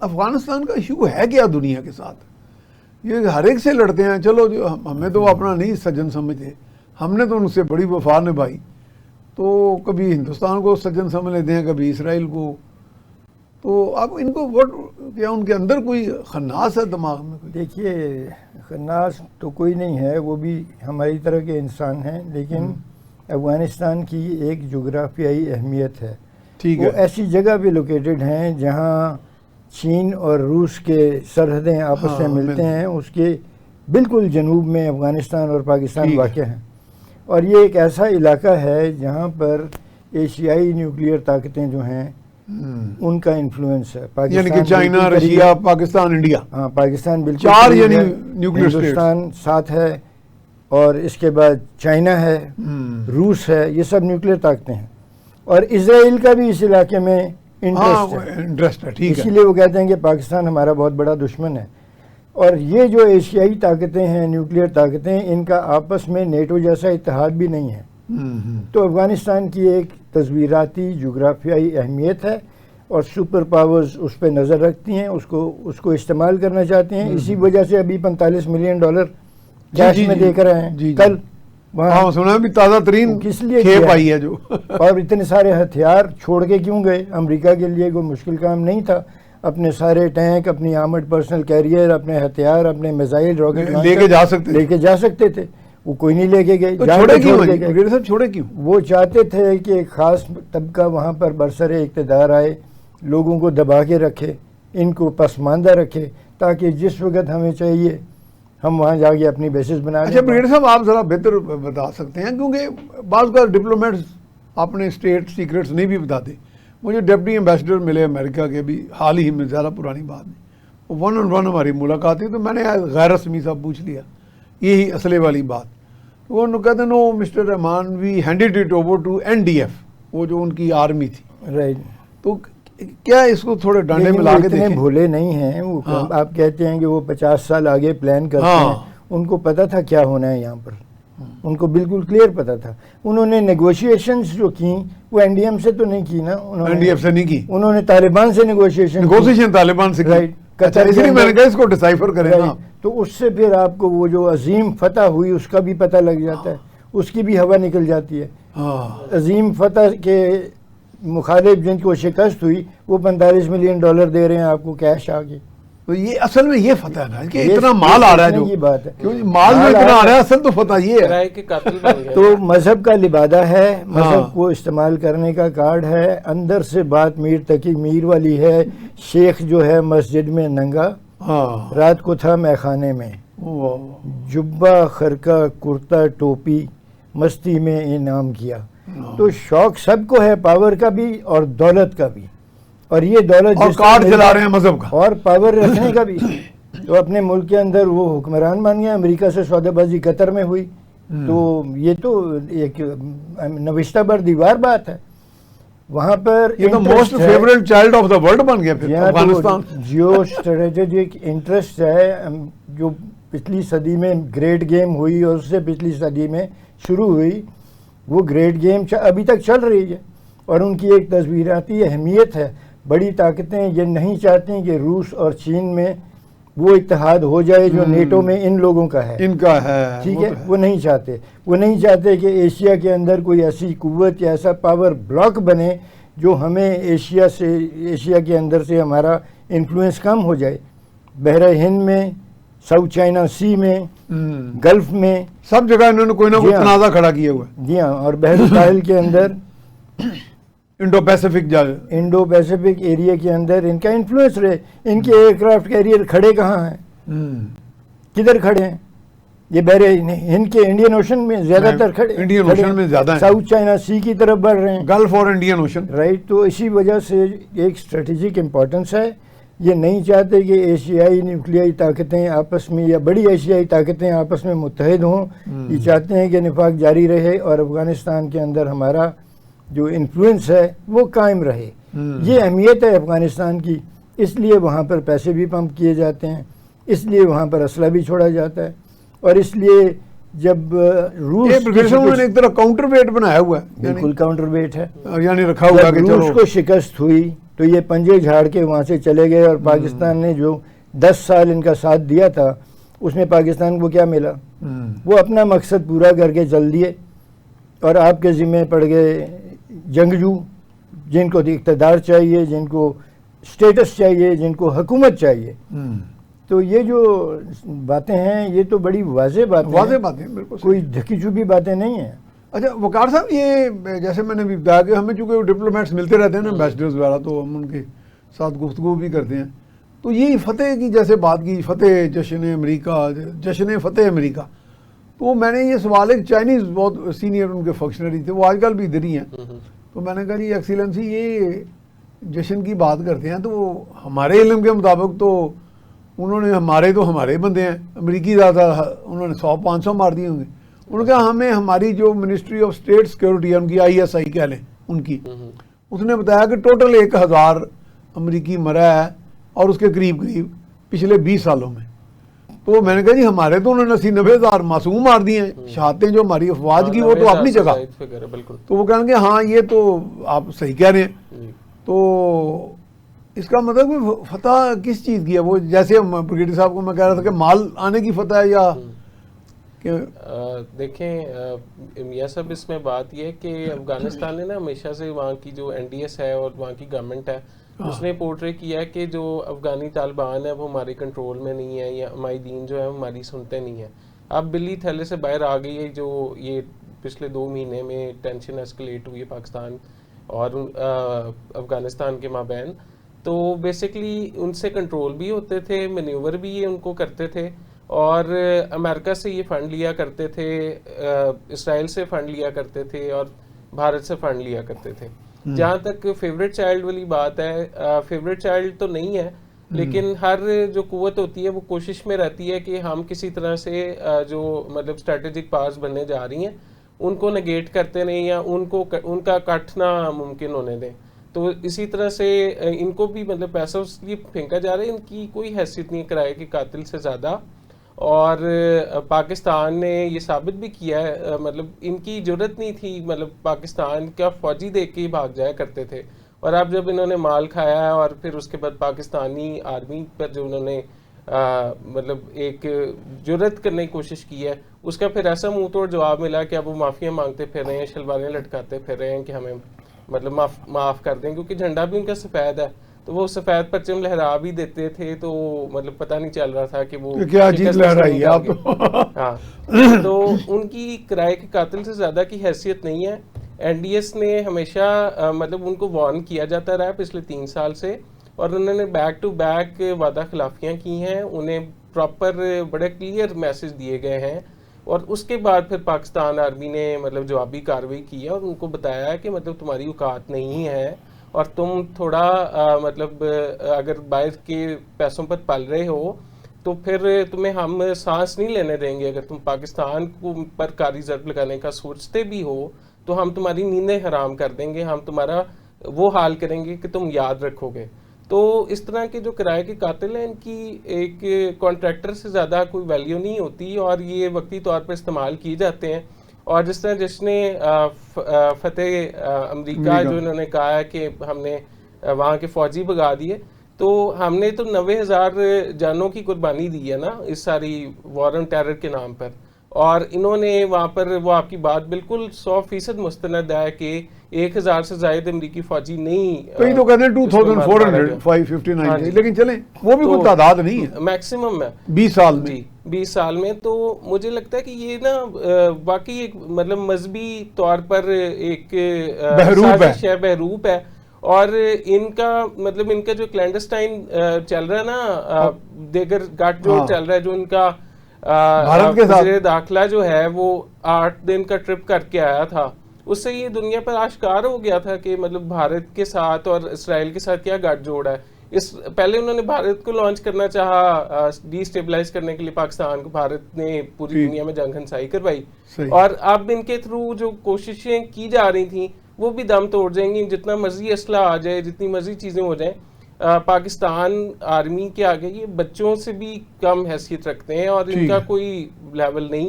افغانستان کا ایشو ہے کیا دنیا کے ساتھ؟ یہ ہر ایک سے لڑتے ہیں، چلو جو ہمیں تو اپنا نہیں سجن سمجھتے، ہم نے تو ان سے بڑی وفا نبھائی، تو کبھی ہندوستان کو سجن سمجھ لیتے ہیں، کبھی اسرائیل کو. تو اب ان کو کیا ان کے اندر کوئی خناس ہے دماغ میں؟ دیکھیے خناس تو کوئی نہیں ہے، وہ بھی ہماری طرح کے انسان ہیں، لیکن افغانستان کی ایک جغرافیائی اہمیت ہے. وہ ایسی جگہ پہ لوکیٹڈ ہیں جہاں چین اور روس کے سرحدیں آپس میں ملتے ہیں. اس کے بالکل جنوب میں افغانستان اور پاکستان واقع ہیں، اور یہ ایک ایسا علاقہ ہے جہاں پر ایشیائی نیوکلیئر طاقتیں جو ہیں ان کا انفلوئنس ہے. یعنی کہ چائنا، رشیا، پاکستان، انڈیا. ہاں، پاکستان بالکل چار یعنی نیوکلیئر ہندوستان ساتھ ہے، اور اس کے بعد چائنا ہے، روس ہے، یہ سب نیوکلیئر طاقتیں ہیں. اور اسرائیل کا بھی اس علاقے میں انٹرسٹ ہے. اسی لیے وہ کہتے ہیں کہ پاکستان ہمارا بہت بڑا دشمن ہے. اور یہ جو ایشیائی طاقتیں ہیں، نیوکلیئر طاقتیں، ان کا آپس میں نیٹو جیسا اتحاد بھی نہیں ہے. تو افغانستان کی ایک تصویراتی جغرافیائی اہمیت ہے، اور سپر پاورز اس پہ نظر رکھتی ہیں، اس کو استعمال کرنا چاہتے ہیں. اسی وجہ سے ابھی $45 ملین کیش میں دے کر رہے ہیں. کل وہاں سنا بھی تازہ ترین کس لیے کھیپ آئی ہے جو اور اتنے سارے ہتھیار چھوڑ کے کیوں گئے؟ امریکہ کے لیے کوئی مشکل کام نہیں تھا. اپنے سارے ٹینک، اپنی آرمڈ پرسنل کیریئر، اپنے ہتھیار، اپنے میزائل، راکٹ لے کے جا سکتے تھے. وہ کوئی نہیں لے کے گئے. چھوڑے کیوں؟ وہ چاہتے تھے کہ ایک خاص طبقہ وہاں پر برسر اقتدار آئے، لوگوں کو دبا کے رکھے، ان کو پسماندہ رکھے، تاکہ جس وقت ہمیں چاہیے ہم وہاں جا کے اپنی بیسز بنا لیں. اچھا بریگیڈیئر صاحب، آپ ذرا بہتر بتا سکتے ہیں، کیونکہ بعض کا ڈپلومیٹس اپنے اسٹیٹ سیکرٹس نہیں بھی بتاتے. مجھے ڈپٹی ایمبیسڈر ملے امریکہ کے بھی حال ہی میں، زیادہ پرانی بات نہیں، 1 on 1 ہماری ملاقات تھی. تو میں نے غیر رسمی صاحب پوچھ لیا یہی اسلحے والی بات. وہ کہتے no mister Rahman, we handed it over to NDF، وہ جو ان کی آرمی تھی. رائٹ. تو کیا اس کو تھوڑے ڈانڈے ملا کے دیکھیں؟ اتنے بھولے نہیں ہیں وہ. آپ کہتے ہیں کہ وہ 50 سال آگے پلان کرتے ہیں. ان کو پتا تھا کیا ہونا ہے یہاں پر، ان کو بالکل کلیئر پتا تھا. انہوں نے نیگوشیشنز جو کی وہ NDM سے تو نہیں کی نا، NDF سے نہیں کی، انہوں نے طالبان سے نیگوشیشن طالبان سے کی. رائٹ. اس لیے میں نے کہا اس کو ڈسائفر کریں نا. تو اس سے پھر آپ کو وہ جو عظیم فتح ہوئی اس کا بھی پتہ لگ جاتا ہے، اس کی بھی ہوا نکل جاتی ہے. عظیم فتح کے مخالف جن کو شکست ہوئی وہ $45 ملین دے رہے ہیں آپ کو کیش آ کے. تو یہ اصل میں یہ فتح ہے نا کہ اتنا مال آ رہا ہے. جو بات ہے مال میں اتنا آ رہا ہے، اصل تو فتح یہ ہے. تو مذہب کا لبادہ ہے، مذہب کو استعمال کرنے کا کارڈ ہے. اندر سے بات میر تقی میر والی ہے. شیخ جو ہے مسجد میں ننگا، رات کو تھا مے خانے میں، جبہ خرقہ کرتا ٹوپی مستی میں انعام کیا. تو شوق سب کو ہے، پاور کا بھی اور دولت کا بھی. اور یہ دولت اور کارڈ چلا رہے ہیں مذہب کا، اور پاور رکھنے کا بھی. تو اپنے ملک کے اندر وہ حکمران بن گیا. امریکہ سے سودہ بازی قطر میں ہوئی. تو یہ تو ایک نوشتہ بر دیوار بات ہے. وہاں پر یہ تو most favourite child of the world بن گیا پھر افغانستان. جیو اسٹریٹجک انٹرسٹ ہے جو پچھلی صدی میں گریٹ گیم ہوئی اور اس سے پچھلی صدی میں شروع ہوئی، وہ گریٹ گیم ابھی تک چل رہی ہے. اور ان کی ایک تصویراتی اہمیت ہے. بڑی طاقتیں یہ نہیں چاہتی کہ روس اور چین میں وہ اتحاد ہو جائے جو نیٹو میں ان لوگوں کا ہے، ان کا ہے. ٹھیک ہے، وہ نہیں چاہتے. وہ نہیں چاہتے کہ ایشیا کے اندر کوئی ایسی قوت یا ایسا پاور بلاک بنے جو ہمیں ایشیا کے اندر سے ہمارا انفلوئنس کم ہو جائے. بحر ہند میں، ساؤتھ چائنا سی میں، گلف میں، سب جگہ انہوں نے کوئی نہ کوئی تنازع کھڑا کیا ہوا ہے. جی ہاں. اور بحر الساحل کے اندر، انڈو پیسفک ایریا کے اندر ان کا انفلوئنس رہے. ان کے ایئر کرافٹ کیریئر کھڑے کہاں ہیں؟ کدھر کھڑے ہیں؟ یہ بحر ہند کے انڈین اوشن میں زیادہ تر کھڑے، انڈین اوشن میں زیادہ ہیں، ساؤتھ چائنا سی کی طرف بڑھ رہے ہیں، گلف اور انڈین اوشن. رائٹ. تو اسی وجہ سے ایک اسٹریٹجک امپورٹنس ہے. یہ نہیں چاہتے کہ ایشیائی نیوکلیائی طاقتیں آپس میں یا بڑی ایشیائی طاقتیں آپس میں متحد ہوں. یہ چاہتے ہیں کہ نفاق جاری رہے اور افغانستان کے اندر ہمارا جو انفلوئنس ہے وہ قائم رہے. یہ اہمیت ہے افغانستان کی. اس لیے وہاں پر پیسے بھی پمپ کیے جاتے ہیں، اس لیے وہاں پر اسلحہ بھی چھوڑا جاتا ہے. اور اس لیے جب روس نے ایک طرح کاؤنٹر ویٹ بنایا ہوا ہے، بالکل کاؤنٹر ویٹ ہے، یعنی رکھا ہوا کہ روس کو شکست ہوئی تو یہ پنجے جھاڑ کے وہاں سے چلے گئے، اور پاکستان نے جو 10 سال ان کا ساتھ دیا تھا اس میں پاکستان کو کیا ملا؟ وہ اپنا مقصد پورا کر کے چل دیے، اور آپ کے ذمہ پڑ گئے جنگجو، جن کو اقتدار چاہیے، جن کو سٹیٹس چاہیے، جن کو حکومت چاہیے. تو یہ جو باتیں ہیں یہ تو بڑی واضح باتیں بالکل کوئی دھکی چھپی باتیں نہیں ہیں. اچھا وقار صاحب، یہ جیسے میں نے بھی بتایا کہ ہمیں چونکہ ڈپلومیٹس ملتے رہتے ہیں نا، ایمبیسڈرز وغیرہ، تو ہم ان کے ساتھ گفتگو بھی کرتے ہیں. تو یہ فتح کی جیسے بات کی، فتح جشن امریکہ، جشن فتح امریکہ، تو میں نے یہ سوال، ایک چائنیز بہت سینئر ان کے فنکشنری تھے، وہ آج کل بھی ادھر ہی ہیں، تو میں نے کہا جی ایکسیلنسی یہ جشن کی بات کرتے ہیں تو ہمارے علم کے مطابق تو انہوں نے ہمارے بندے ہیں، امریکی زیادہ انہوں نے 100-500 مار دیے ہوں گے. انہوں نے کہا ہمیں ہماری جو منسٹری آف اسٹیٹ سیکورٹی ہے، ان کی ISI کہہ لیں ان کی، اس نے بتایا کہ ٹوٹل 1000 امریکی مرا ہے، اور اس کے قریب پچھلے 20 سالوں میں. تو میں نے کہا جی ہمارے تو انہوں نے 80-90 ہزار معصوم مار دیے ہیں. شہادتیں جو ہماری افواج کی وہ تو اپنی جگہ. تو وہ کہیں گے ہاں یہ تو آپ صحیح کہہ رہے ہیں. تو اس کا مطلب فتح کس چیز کی ہے؟ وہ جیسے بریگیڈیئر صاحب کو میں کہہ رہا تھا کہ مال آنے کی فتح ہے یا دیکھیں میاں صاحب، اس میں بات یہ ہے کہ افغانستان نے نا ہمیشہ سے وہاں کی جو NDS ہے اور وہاں کی گورنمنٹ ہے، اس نے پورٹرے کیا ہے کہ جو افغانی طالبان ہے وہ ہمارے کنٹرول میں نہیں ہے، یا عمائدین جو ہے ہماری سنتے نہیں ہیں. اب بلی تھیلے سے باہر آ گئی ہے. جو یہ پچھلے 2 مہینے میں ٹینشن ایسکلیٹ ہوئی ہے پاکستان اور افغانستان کے مابین، تو بیسکلی ان سے کنٹرول بھی ہوتے تھے، مینیور بھی یہ ان کو کرتے تھے، اور امریکہ سے یہ فنڈ لیا کرتے تھے، اسرائیل سے فنڈ لیا کرتے تھے، اور بھارت سے فنڈ لیا کرتے تھے. جہاں تک فیوریٹ چائلڈ والی بات ہے، فیوریٹ چائلڈ تو نہیں ہے، لیکن ہر جو قوت ہوتی ہے وہ کوشش میں رہتی ہے کہ ہم کسی طرح سے جو مطلب اسٹریٹجک پاورز بننے جا رہی ہیں ان کو نگیٹ کرتے نہیں، یا ان کا کٹنا ممکن ہونے دیں. تو اسی طرح سے ان کو بھی مطلب پیسہ اس لیے پھینکا جا رہا ہے، ان کی کوئی حیثیت نہیں کرائے کہ قاتل سے زیادہ. اور پاکستان نے یہ ثابت بھی کیا ہے، مطلب ان کی جرت نہیں تھی، مطلب پاکستان کا فوجی دیکھ کے ہی بھاگ جایا کرتے تھے. اور اب جب انہوں نے مال کھایا ہے اور پھر اس کے بعد پاکستانی آرمی پر جو انہوں نے مطلب ایک جرت کرنے کی کوشش کی ہے، اس کا پھر ایسا منہ توڑ جواب ملا کہ اب وہ معافیاں مانگتے پھر رہے ہیں، شلواریں لٹکاتے پھر رہے ہیں کہ ہمیں مطلب معاف کر دیں، کیونکہ جھنڈا بھی ان کا سفید ہے. تو وہ سفید پرچم لہرا بھی دیتے تھے، تو مطلب پتہ نہیں چل رہا تھا کہ وہ کیا چیز لہرائی ہے آپ. ہاں، تو ان کی کرائے کے قاتل سے زیادہ کی حیثیت نہیں ہے. NDS نے ہمیشہ مطلب ان کو وارن کیا جاتا رہا پچھلے 3 سال سے، اور انہوں نے بیک ٹو بیک وعدہ خلافیاں کی ہیں، انہیں پراپر بڑے کلیئر میسج دیے گئے ہیں. اور اس کے بعد پھر پاکستان آرمی نے مطلب جوابی کارروائی کی ہے اور ان کو بتایا ہے کہ مطلب تمہاری اوقات نہیں ہے، اور تم تھوڑا مطلب اگر باہر کے پیسوں پر پل رہے ہو تو پھر تمہیں ہم سانس نہیں لینے دیں گے. اگر تم پاکستان کو پر کاری ضرب لگانے کا سوچتے بھی ہو تو ہم تمہاری نیندیں حرام کر دیں گے، ہم تمہارا وہ حال کریں گے کہ تم یاد رکھو گے. تو اس طرح کے جو کرائے کے قاتل ہیں ان کی ایک کانٹریکٹر سے زیادہ کوئی ویلیو نہیں ہوتی، اور یہ وقتی طور پر استعمال کیے جاتے ہیں. اور جس نے فتح امریکہ جو انہوں نے کہا ہے کہ ہم نے وہاں کے فوجی بھگا دیے، تو ہم نے تو 90,000 جانوں کی قربانی دی ہے نا اس ساری وار آن ٹیرر کے نام پر. اور انہوں نے وہاں پر وہ آپ کی بات بالکل 100% مستند ہے کہ 1000 سے زائد امریکی فوجی نہیں، کئی تو کہتے ہیں 2400 559، لیکن چلیں وہ بھی کوئی تعداد نہیں ہے، میکسیمم ہے 20 سال میں. جی 20 سال میں. تو مجھے لگتا ہے کہ یہ نا واقعی ایک مطلب مذہبی طور پر ایک سازش ہے، بہروپ ہے. اور ان کا مطلب ان کا جو کلینڈسٹائن چل رہا ہے نا، دیگر گٹ جو چل رہا ہے، جو ان کا وزیر داخلہ جو ہے وہ 8 دن کا ٹرپ کر کے آیا تھا، اس سے یہ دنیا پر آشکار ہو گیا تھا کہ مطلب بھارت کے ساتھ اور اسرائیل کے ساتھ کیا گٹھ جوڑ ہے. پہلے انہوں نے بھارت کو لانچ کرنا چاہا ڈی اسٹیبلائز کرنے کے لیے پاکستان کو، بھارت نے پوری دنیا میں جنگ ہنسائی کروائی، اور اب ان کے تھرو جو کوششیں کی جا رہی تھیں وہ بھی دم توڑ جائیں گی. جتنا مرضی اسلحہ آ جائے، جتنی مرضی چیزیں ہو جائیں، پاکستان آرمی کے آگے یہ بچوں سے بھی کم حیثیت رکھتے ہیں، اور ان کا کوئی لیول نہیں ہے.